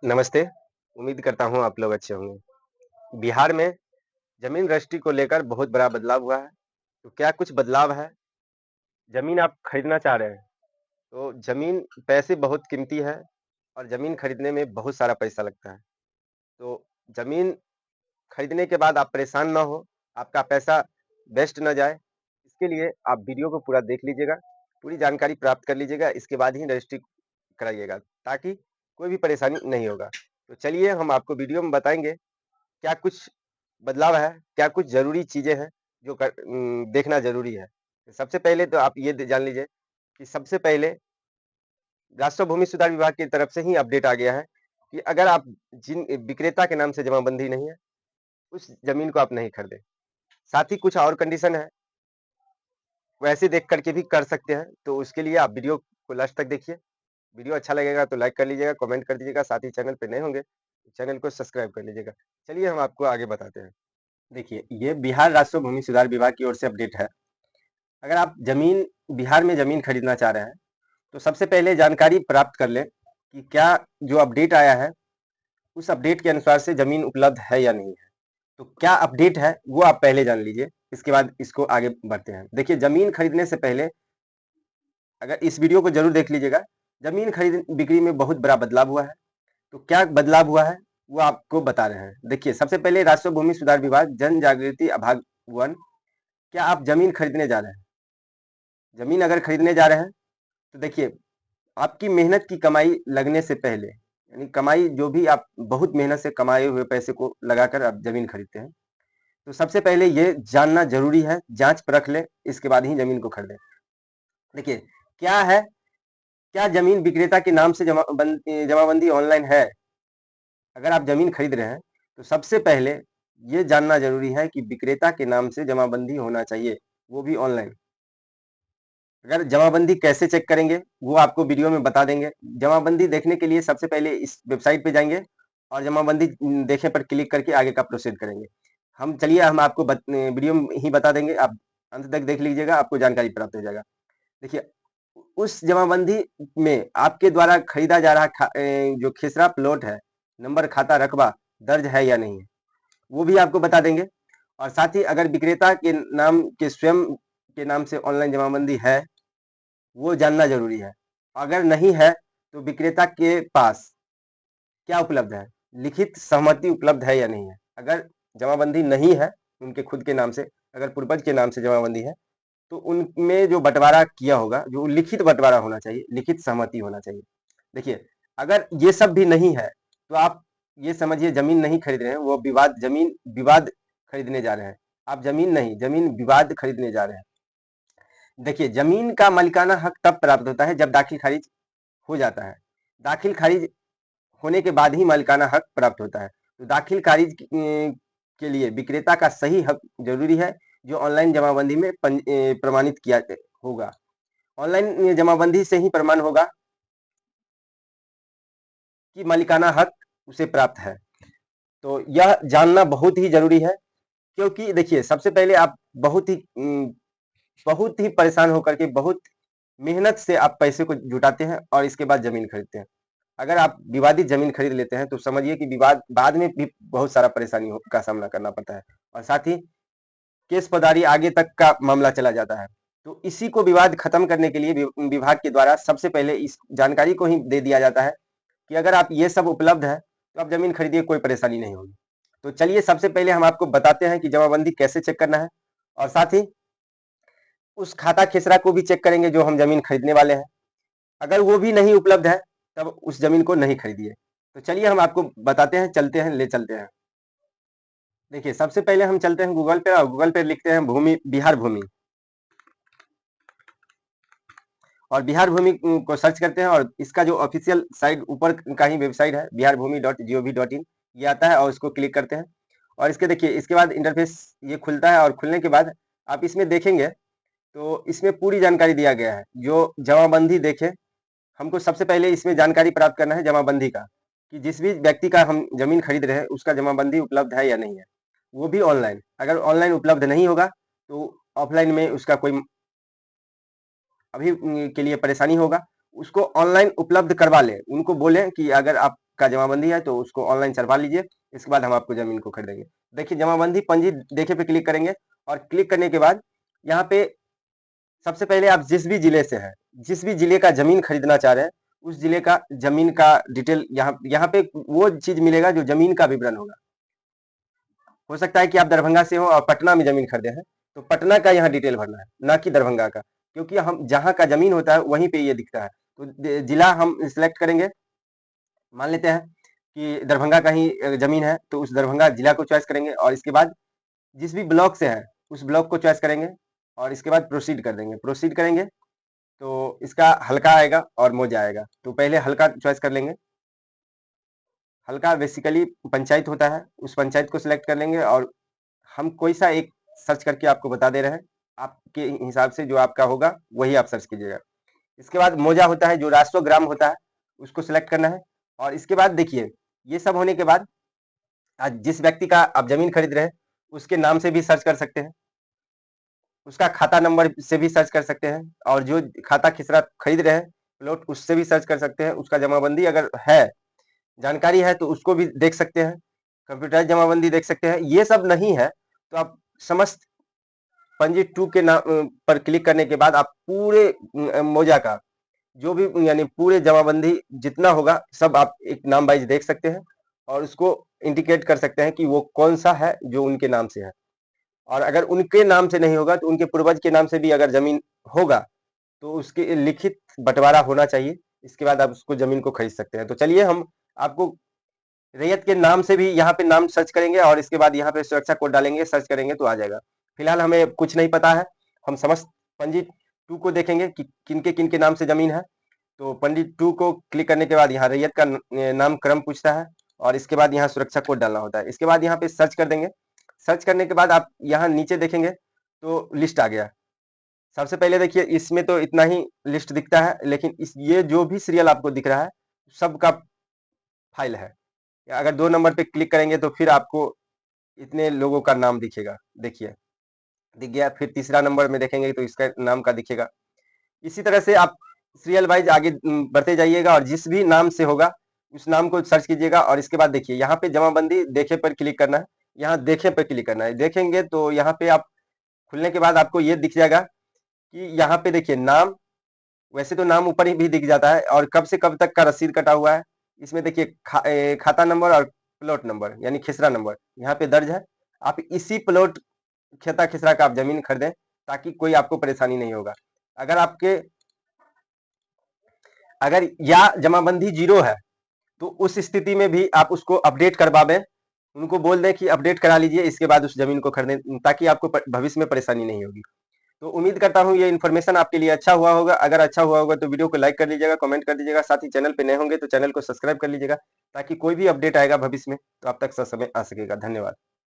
नमस्ते, उम्मीद करता हूँ आप लोग अच्छे होंगे। बिहार में ज़मीन रजिस्ट्री को लेकर बहुत बड़ा बदलाव हुआ है। तो क्या कुछ बदलाव है? ज़मीन आप खरीदना चाह रहे हैं, तो ज़मीन पैसे बहुत कीमती है और ज़मीन खरीदने में बहुत सारा पैसा लगता है। तो ज़मीन खरीदने के बाद आप परेशान ना हो, आपका पैसा वेस्ट ना जाए, इसके लिए आप वीडियो को पूरा देख लीजिएगा, पूरी जानकारी प्राप्त कर लीजिएगा, इसके बाद ही रजिस्ट्री कराइएगा, ताकि कोई भी परेशानी नहीं होगा। तो चलिए हम आपको वीडियो में बताएँगे क्या कुछ बदलाव है? क्या कुछ ज़रूरी चीज़ें हैं जो देखना ज़रूरी है? सबसे पहले तो आप ये द जान लीजिए कि सबसे पहले राष्ट्रीय भूमि सुधार विभाग की तरफ से ही अपडेट आ गया है कि अगर आप जिन विक्रेता के नाम से जमाबंदी नहीं है, उस ज़मीन को आप नहीं खरीदें। साथ ही कुछ और कंडीशन है, वैसे देख कर के भी कर सकते हैं, तो उसके लिए आप वीडियो को लास्ट तक देखिए। वीडियो अच्छा लगेगा तो लाइक कर लीजिएगा, कमेंट कर दीजिएगा, साथ ही चैनल पे नए होंगे, तो चैनल को सब्सक्राइब कर लीजिएगा। चलिए हम आपको आगे बताते हैं। देखिए, ये बिहार राष्ट्रीय भूमि सुधार विभाग की ओर से अपडेट है। अगर आप ज़मीन बिहार में ज़मीन खरीदना चाह रहे हैं, तो सबसे पहले जानकारी प्राप्त कर लें कि क्या जो अपडेट आया है, उस अपडेट के अनुसार से ज़मीन उपलब्ध है या नहीं है। तो क्या अपडेट है, वो आप पहले जान लीजिए, इसके बाद इसको आगे बढ़ते हैं। देखिए, ज़मीन खरीदने से पहले अगर इस वीडियो को ज़रूर देख लीजिएगा, ज़मीन खरीद बिक्री में बहुत बड़ा बदलाव हुआ है। तो क्या बदलाव हुआ है, वो आपको बता रहे हैं। देखिए, सबसे पहले राष्ट्रीय भूमि सुधार विभाग जन जागृति अभाग 1, क्या आप ज़मीन खरीदने जा रहे हैं? ज़मीन अगर खरीदने जा रहे हैं, तो देखिए, आपकी मेहनत की कमाई लगने से पहले, यानी कमाई जो भी आप बहुत मेहनत से कमाए हुए पैसे को लगाकर आप ज़मीन खरीदते हैं, तो सबसे पहले ये जानना ज़रूरी है, जाँच-परख लें, इसके बाद ही ज़मीन को खरीदें। देखिए, क्या है, क्या ज़मीन विक्रेता के नाम से जमाबंदी ऑनलाइन है? अगर आप ज़मीन खरीद रहे हैं, तो सबसे पहले ये जानना ज़रूरी है कि विक्रेता के नाम से जमाबंदी होना चाहिए, वो भी ऑनलाइन। अगर जमाबंदी कैसे चेक करेंगे, वो आपको वीडियो में बता देंगे। जमाबंदी देखने के लिए सबसे पहले इस वेबसाइट पे जाएँगे और जमाबंदी देखे पर क्लिक करके आगे का प्रोसीड करेंगे। हम आपको वीडियो में ही बता देंगे, आप अंत तक देख लीजिएगा, आपको जानकारी प्राप्त हो जाएगा। देखिए, उस जमाबंदी में आपके द्वारा खरीदा जा रहा जो खेसरा प्लॉट है, नंबर, खाता, रकबा दर्ज है या नहीं है, वो भी आपको बता देंगे। और साथ ही अगर विक्रेता के नाम के स्वयं के नाम से ऑनलाइन जमाबंदी है, वो जानना ज़रूरी है। अगर नहीं है, तो विक्रेता के पास क्या उपलब्ध है? लिखित सहमति उपलब्ध है या नहीं है? अगर जमाबंदी नहीं है, उनके खुद के नाम से, अगर पूर्वज के नाम से जमाबंदी है, तो उनमें जो बँटवारा किया होगा, जो लिखित बँटवारा होना चाहिए, लिखित सहमति होना चाहिए। देखिए, अगर ये सब भी नहीं है, तो आप ये समझिए ज़मीन नहीं खरीद रहे हैं, वो ज़मीन विवाद खरीदने जा रहे हैं। आप ज़मीन नहीं, ज़मीन विवाद खरीदने जा रहे हैं। देखिए, ज़मीन का मालिकाना हक तब प्राप्त होता है जब दाखिल-खारिज हो जाता है। दाखिल-खारिज होने के बाद ही मालिकाना हक प्राप्त होता है। तो दाखिल-खारिज के लिए विक्रेता का सही हक ज़रूरी है, जो ऑनलाइन जमाबंदी में प्रमाणित किया होगा। ऑनलाइन जमाबंदी से ही प्रमाण होगा कि मालिकाना हक उसे प्राप्त है। तो यह जानना बहुत ही ज़रूरी है, क्योंकि देखिए, सबसे पहले आप बहुत ही परेशान होकर के, बहुत मेहनत से आप पैसे को जुटाते हैं और इसके बाद ज़मीन खरीदते हैं। अगर आप विवादित ज़मीन खरीद लेते हैं, तो समझिए कि विवाद बाद में भी बहुत सारा परेशानी का सामना करना पड़ता है और साथ ही केस फौजदारी आगे तक का मामला चला जाता है। तो इसी को विवाद खत्म करने के लिए विभाग के द्वारा सबसे पहले इस जानकारी को ही दे दिया जाता है कि अगर आप ये सब उपलब्ध है, तो आप ज़मीन खरीदिए, कोई परेशानी नहीं होगी। तो चलिए, सबसे पहले हम आपको बताते हैं कि जमाबंदी कैसे चेक करना है और साथ ही उस खाता खेसरा को भी चेक करेंगे जो हम ज़मीन खरीदने वाले हैं। अगर वो भी नहीं उपलब्ध है, तब उस ज़मीन को नहीं खरीदिए। तो चलिए हम आपको बताते हैं, चलते हैं, ले चलते हैं। देखिए, सबसे पहले हम चलते हैं गूगल पे और गूगल पे लिखते हैं बिहार भूमि, और बिहार भूमि को सर्च करते हैं और इसका जो ऑफिशियल साइट ऊपर का ही वेबसाइट है, biharbhumi.gov.in, ये आता है और इसको क्लिक करते हैं। और इसके देखिए, इसके बाद इंटरफेस ये खुलता है और खुलने के बाद आप इसमें देखेंगे, तो इसमें पूरी जानकारी दिया गया है। जो जमाबंदी देखें, हमको सबसे पहले इसमें जानकारी प्राप्त करना है जमाबंदी का, कि जिस भी व्यक्ति का हम ज़मीन खरीद रहे हैं, उसका जमाबंदी उपलब्ध है या नहीं है, वो भी ऑनलाइन। अगर ऑनलाइन उपलब्ध नहीं होगा, तो ऑफलाइन में उसका कोई अभी के लिए परेशानी होगा उसको ऑनलाइन उपलब्ध करवा लें। उनको बोलें कि अगर आपका जमाबंदी है तो उसको ऑनलाइन चढ़वा लीजिए, इसके बाद हम आपको जमीन को खरीदेंगे। देखिए जमाबंदी पंजी देखे पे क्लिक करेंगे और क्लिक करने के बाद यहाँ पे सबसे पहले आप जिस भी जिले से हैं, जिस भी जिले का जमीन खरीदना चाह रहे हैं, उस जिले का जमीन का डिटेल यहाँ पे वो चीज मिलेगा जो जमीन का विवरण होगा। हो सकता है कि आप दरभंगा से हो और पटना में जमीन खरीदे हैं, तो पटना का यहाँ डिटेल भरना है, ना कि दरभंगा का, क्योंकि हम जहाँ का जमीन होता है वहीं पे ये दिखता है। तो जिला हम सिलेक्ट करेंगे, मान लेते हैं कि दरभंगा का ही जमीन है, तो उस दरभंगा जिला को चॉइस करेंगे और इसके बाद जिस भी ब्लॉक से है उस ब्लॉक को चॉइस करेंगे और इसके बाद प्रोसीड कर देंगे। प्रोसीड करेंगे तो इसका हल्का आएगा और मौजा आएगा, तो पहले हल्का चॉइस कर लेंगे। हल्का बेसिकली पंचायत होता है, उस पंचायत को सिलेक्ट कर लेंगे और हम कोई सा एक सर्च करके आपको बता दे रहे हैं, आपके हिसाब से जो आपका होगा वही आप सर्च कीजिएगा। इसके बाद मौजा होता है जो राजस्व ग्राम होता है, उसको सिलेक्ट करना है और इसके बाद देखिए ये सब होने के बाद आज जिस व्यक्ति का आप जमीन खरीद रहे हैं उसके नाम से भी सर्च कर सकते हैं, उसका खाता नंबर से भी सर्च कर सकते हैं और जो खाता खिसरा खरीद रहे हैं प्लॉट उससे भी सर्च कर सकते हैं। उसका जमाबंदी अगर है, जानकारी है तो उसको भी देख सकते हैं, कंप्यूटराइज जमाबंदी देख सकते हैं। ये सब नहीं है तो आप समस्त पंजी 2 के नाम पर क्लिक करने के बाद आप पूरे मौजा का जो भी यानी पूरे जमाबंदी जितना होगा सब आप एक नाम वाइज देख सकते हैं और उसको इंडिकेट कर सकते हैं कि वो कौन सा है जो उनके नाम से है। और अगर उनके नाम से नहीं होगा तो उनके पूर्वज के नाम से भी अगर जमीन होगा तो उसके लिखित बंटवारा होना चाहिए, इसके बाद आप उसको जमीन को खरीद सकते हैं। तो चलिए हम आपको रैयत के नाम से भी यहाँ पे नाम सर्च करेंगे और इसके बाद यहाँ पे सुरक्षा कोड डालेंगे, सर्च करेंगे तो आ जाएगा। फिलहाल हमें कुछ नहीं पता है, हम समस्त पंजी 2 को देखेंगे कि किनके नाम से जमीन है। तो पंजी 2 को क्लिक करने के बाद यहाँ रैयत का नाम क्रम पूछता है और इसके बाद यहाँ सुरक्षा कोड डालना होता है। इसके बाद यहाँ पे सर्च कर देंगे, सर्च करने के बाद आप यहाँ नीचे देखेंगे तो लिस्ट आ गया। सबसे पहले देखिए इसमें तो इतना ही लिस्ट दिखता है, लेकिन ये जो भी सीरियल आपको दिख रहा है सबका फाइल है। अगर 2 नंबर पे क्लिक करेंगे तो फिर आपको इतने लोगों का नाम दिखेगा, देखिए दिख गया। फिर तीसरा नंबर में देखेंगे तो इसका नाम का दिखेगा। इसी तरह से आप सीरियल वाइज आगे बढ़ते जाइएगा और जिस भी नाम से होगा उस नाम को सर्च कीजिएगा और इसके बाद देखिए यहाँ पे जमाबंदी देखे पर क्लिक करना है, यहाँ देखे पर क्लिक करना है। देखेंगे तो यहाँ पे आप खुलने के बाद आपको ये दिख जाएगा कि यहाँ पे देखिए नाम, वैसे तो नाम ऊपर ही भी दिख जाता है और कब से कब तक का रसीद कटा हुआ है। इसमें देखिए खाता नंबर और प्लॉट नंबर यानी खिसरा नंबर यहाँ पे दर्ज है। आप इसी प्लॉट खेता खिसरा का आप जमीन खरीदें ताकि कोई आपको परेशानी नहीं होगा। अगर या जमाबंदी 0 है तो उस स्थिति में भी आप उसको अपडेट करवावें, उनको बोल दें कि अपडेट करा लीजिए, इसके बाद उस जमीन को खरीदें ताकि आपको भविष्य में परेशानी नहीं होगी। तो उम्मीद करता हूँ ये इन्फॉर्मेशन आपके लिए अच्छा हुआ होगा। अगर अच्छा हुआ होगा तो वीडियो को लाइक कर लीजिएगा, कमेंट कर दीजिएगा, साथ ही चैनल पे नए होंगे तो चैनल को सब्सक्राइब कर लीजिएगा ताकि कोई भी अपडेट आएगा भविष्य में तो आप तक ससमय आ सकेगा। धन्यवाद।